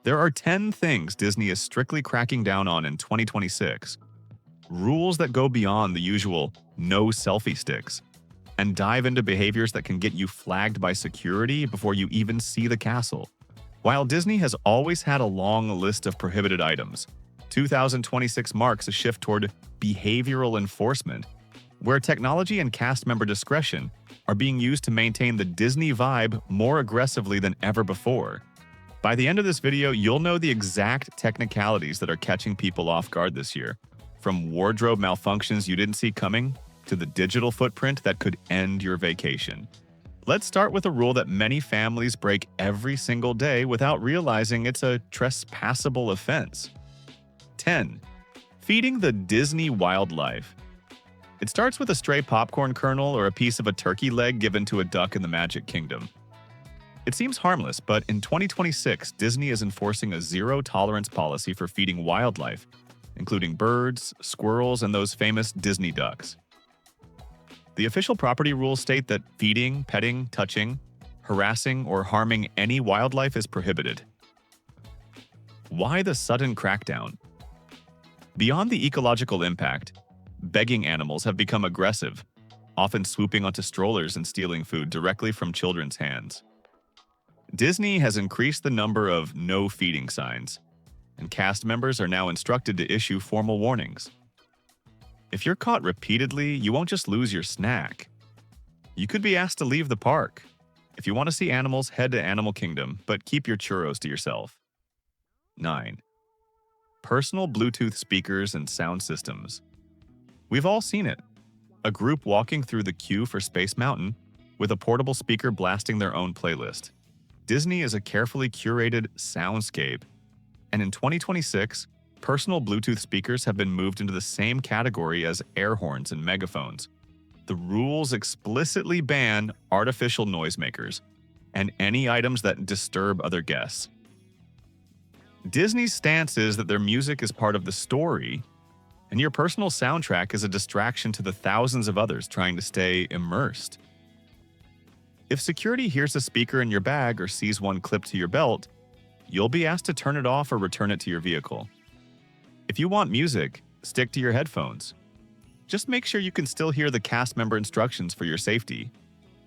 There are 10 things Disney is strictly cracking down on in 2026. Rules that go beyond the usual no selfie sticks and dive into behaviors that can get you flagged by security before you even see the castle. While Disney has always had a long list of prohibited items, 2026 marks a shift toward behavioral enforcement, where technology and cast member discretion are being used to maintain the Disney vibe more aggressively than ever before. By the end of this video, you'll know the exact technicalities that are catching people off guard this year, from wardrobe malfunctions you didn't see coming to the digital footprint that could end your vacation. Let's start with a rule that many families break every single day without realizing it's a trespassable offense. 10. Feeding the Disney wildlife. It starts with a stray popcorn kernel or a piece of a turkey leg given to a duck in the Magic Kingdom. It seems harmless, but in 2026, Disney is enforcing a zero-tolerance policy for feeding wildlife, including birds, squirrels, and those famous Disney ducks. The official property rules state that feeding, petting, touching, harassing, or harming any wildlife is prohibited. Why the sudden crackdown? Beyond the ecological impact, begging animals have become aggressive, often swooping onto strollers and stealing food directly from children's hands. Disney has increased the number of no feeding signs, and cast members are now instructed to issue formal warnings. If you're caught repeatedly, you won't just lose your snack. You could be asked to leave the park. If you want to see animals, head to Animal Kingdom, but keep your churros to yourself. 9. Personal Bluetooth speakers and sound systems. We've all seen it. A group walking through the queue for Space Mountain with a portable speaker blasting their own playlist. Disney is a carefully curated soundscape, and in 2026, personal Bluetooth speakers have been moved into the same category as air horns and megaphones. The rules explicitly ban artificial noisemakers and any items that disturb other guests. Disney's stance is that their music is part of the story, and your personal soundtrack is a distraction to the thousands of others trying to stay immersed. If security hears a speaker in your bag or sees one clipped to your belt, you'll be asked to turn it off or return it to your vehicle. If you want music, stick to your headphones. Just make sure you can still hear the cast member instructions for your safety.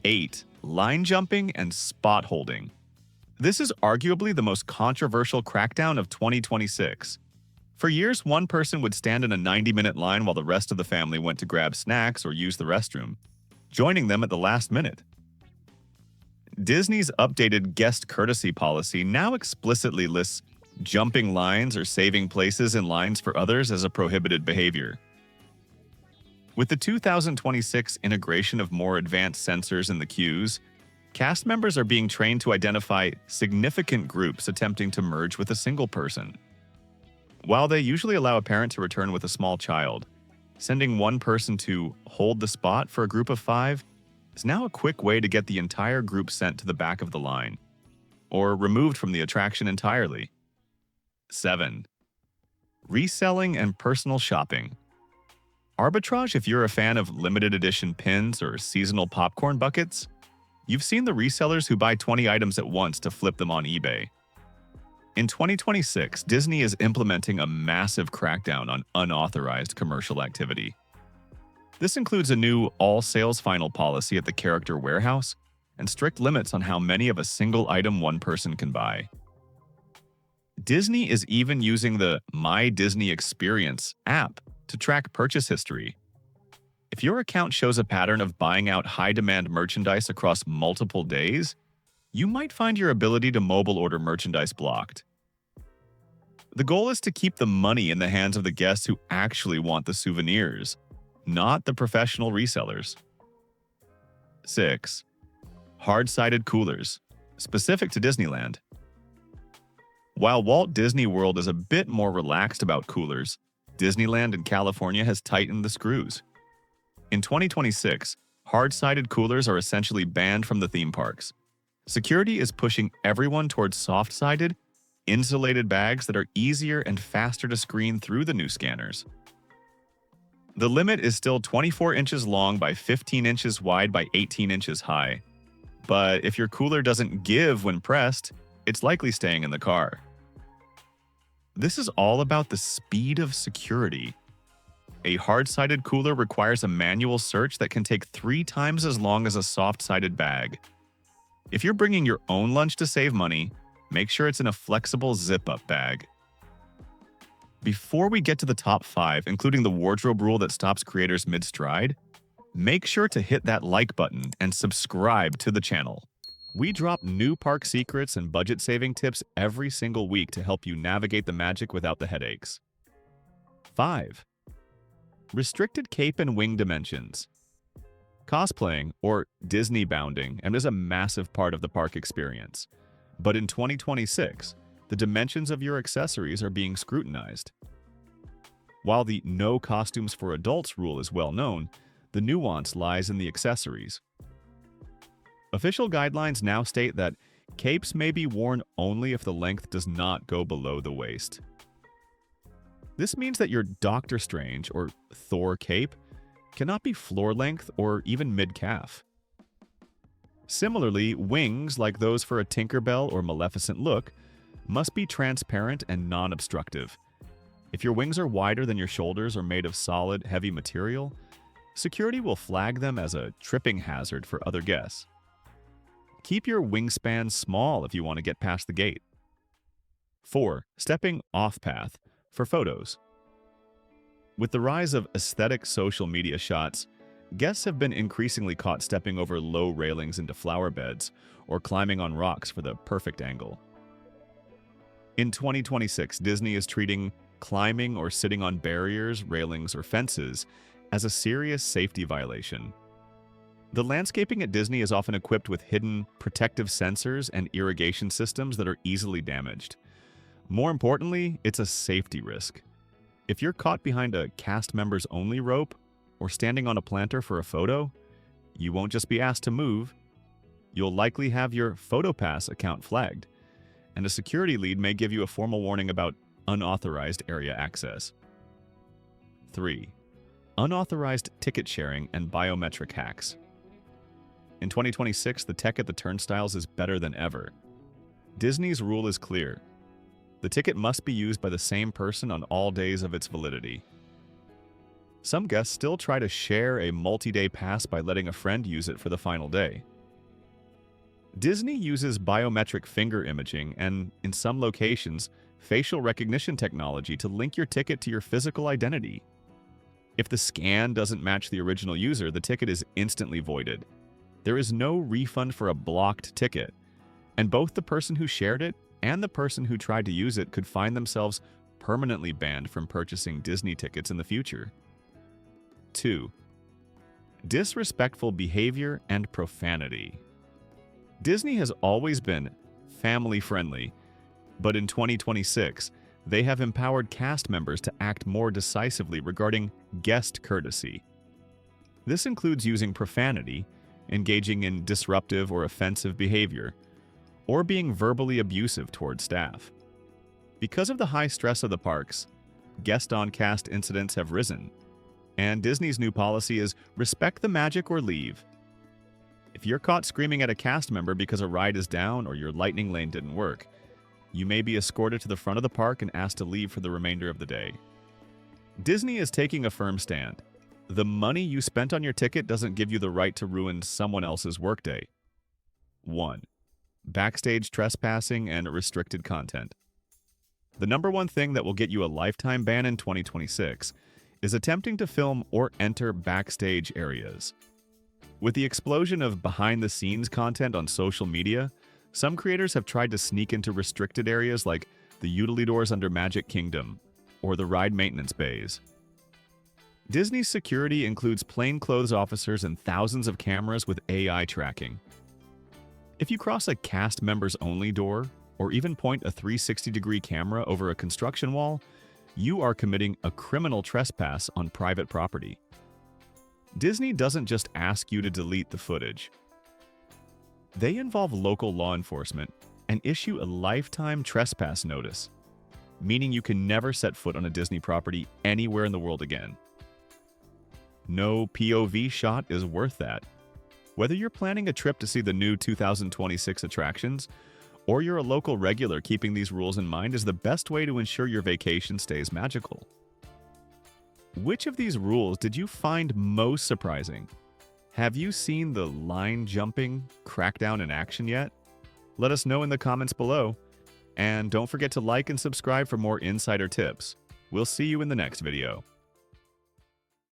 8. Line jumping and spot holding. This is arguably the most controversial crackdown of 2026. For years, one person would stand in a 90-minute line while the rest of the family went to grab snacks or use the restroom, joining them at the last minute. Disney's updated guest courtesy policy now explicitly lists jumping lines or saving places in lines for others as a prohibited behavior. With the 2026 integration of more advanced sensors in the queues, cast members are being trained to identify significant groups attempting to merge with a single person. While they usually allow a parent to return with a small child, sending one person to hold the spot for a group of 5 is now a quick way to get the entire group sent to the back of the line, or removed from the attraction entirely. 7. Reselling and personal shopping. Arbitrage if you're a fan of limited edition pins or seasonal popcorn buckets. You've seen the resellers who buy 20 items at once to flip them on eBay. In 2026, Disney is implementing a massive crackdown on unauthorized commercial activity. This includes a new all-sales final policy at the character warehouse and strict limits on how many of a single item one person can buy. Disney is even using the My Disney Experience app to track purchase history. If your account shows a pattern of buying out high-demand merchandise across multiple days, you might find your ability to mobile order merchandise blocked. The goal is to keep the money in the hands of the guests who actually want the souvenirs, not the professional resellers. 6. Hard-sided coolers, specific to Disneyland. While Walt Disney World is a bit more relaxed about coolers, Disneyland in California has tightened the screws. In 2026, hard-sided coolers are essentially banned from the theme parks. Security is pushing everyone towards soft-sided, insulated bags that are easier and faster to screen through the new scanners. The limit is still 24 inches long by 15 inches wide by 18 inches high. But if your cooler doesn't give when pressed, it's likely staying in the car. This is all about the speed of security. A hard-sided cooler requires a manual search that can take 3 times as long as a soft-sided bag. If you're bringing your own lunch to save money, make sure it's in a flexible zip-up bag. Before we get to the top 5, including the wardrobe rule that stops creators mid-stride, make sure to hit that like button and subscribe to the channel. We drop new park secrets and budget-saving tips every single week to help you navigate the magic without the headaches. 5. Restricted cape and wing dimensions. Cosplaying, or Disney bounding, is a massive part of the park experience. But in 2026, the dimensions of your accessories are being scrutinized. While the no costumes for adults rule is well known, the nuance lies in the accessories. Official guidelines now state that capes may be worn only if the length does not go below the waist. This means that your Doctor Strange or Thor cape cannot be floor length or even mid-calf. Similarly, wings, like those for a Tinkerbell or Maleficent look, must be transparent and non-obstructive. If your wings are wider than your shoulders or made of solid, heavy material, security will flag them as a tripping hazard for other guests. Keep your wingspan small if you want to get past the gate. 4. Stepping off-path for photos. With the rise of aesthetic social media shots, guests have been increasingly caught stepping over low railings into flower beds or climbing on rocks for the perfect angle. In 2026, Disney is treating climbing or sitting on barriers, railings, or fences as a serious safety violation. The landscaping at Disney is often equipped with hidden protective sensors and irrigation systems that are easily damaged. More importantly, it's a safety risk. If you're caught behind a cast members only rope or standing on a planter for a photo, you won't just be asked to move, you'll likely have your PhotoPass account flagged, and a security lead may give you a formal warning about unauthorized area access. 3. Unauthorized ticket sharing and biometric hacks. In 2026, the tech at the turnstiles is better than ever. Disney's rule is clear. The ticket must be used by the same person on all days of its validity. Some guests still try to share a multi-day pass by letting a friend use it for the final day. Disney uses biometric finger imaging and, in some locations, facial recognition technology to link your ticket to your physical identity. If the scan doesn't match the original user, the ticket is instantly voided. There is no refund for a blocked ticket, and both the person who shared it and the person who tried to use it could find themselves permanently banned from purchasing Disney tickets in the future. 2. Disrespectful behavior and profanity. Disney has always been family-friendly, but in 2026, they have empowered cast members to act more decisively regarding guest courtesy. This includes using profanity, engaging in disruptive or offensive behavior, or being verbally abusive toward staff. Because of the high stress of the parks, guest-on-cast incidents have risen, and Disney's new policy is respect the magic or leave. If you're caught screaming at a cast member because a ride is down or your lightning lane didn't work, you may be escorted to the front of the park and asked to leave for the remainder of the day. Disney is taking a firm stand. The money you spent on your ticket doesn't give you the right to ruin someone else's workday. 1. Backstage trespassing and restricted content. The number one thing that will get you a lifetime ban in 2026 is attempting to film or enter backstage areas. With the explosion of behind-the-scenes content on social media, some creators have tried to sneak into restricted areas like the utilidors under Magic Kingdom or the ride maintenance bays. Disney's security includes plainclothes officers and thousands of cameras with AI tracking. If you cross a cast members only door, or even point a 360-degree camera over a construction wall, you are committing a criminal trespass on private property. Disney doesn't just ask you to delete the footage. They involve local law enforcement and issue a lifetime trespass notice, meaning you can never set foot on a Disney property anywhere in the world again. No POV shot is worth that. Whether you're planning a trip to see the new 2026 attractions or you're a local regular, keeping these rules in mind is the best way to ensure your vacation stays magical. Which of these rules did you find most surprising? Have you seen the line jumping crackdown in action yet? Let us know in the comments below. And don't forget to like and subscribe for more insider tips. We'll see you in the next video.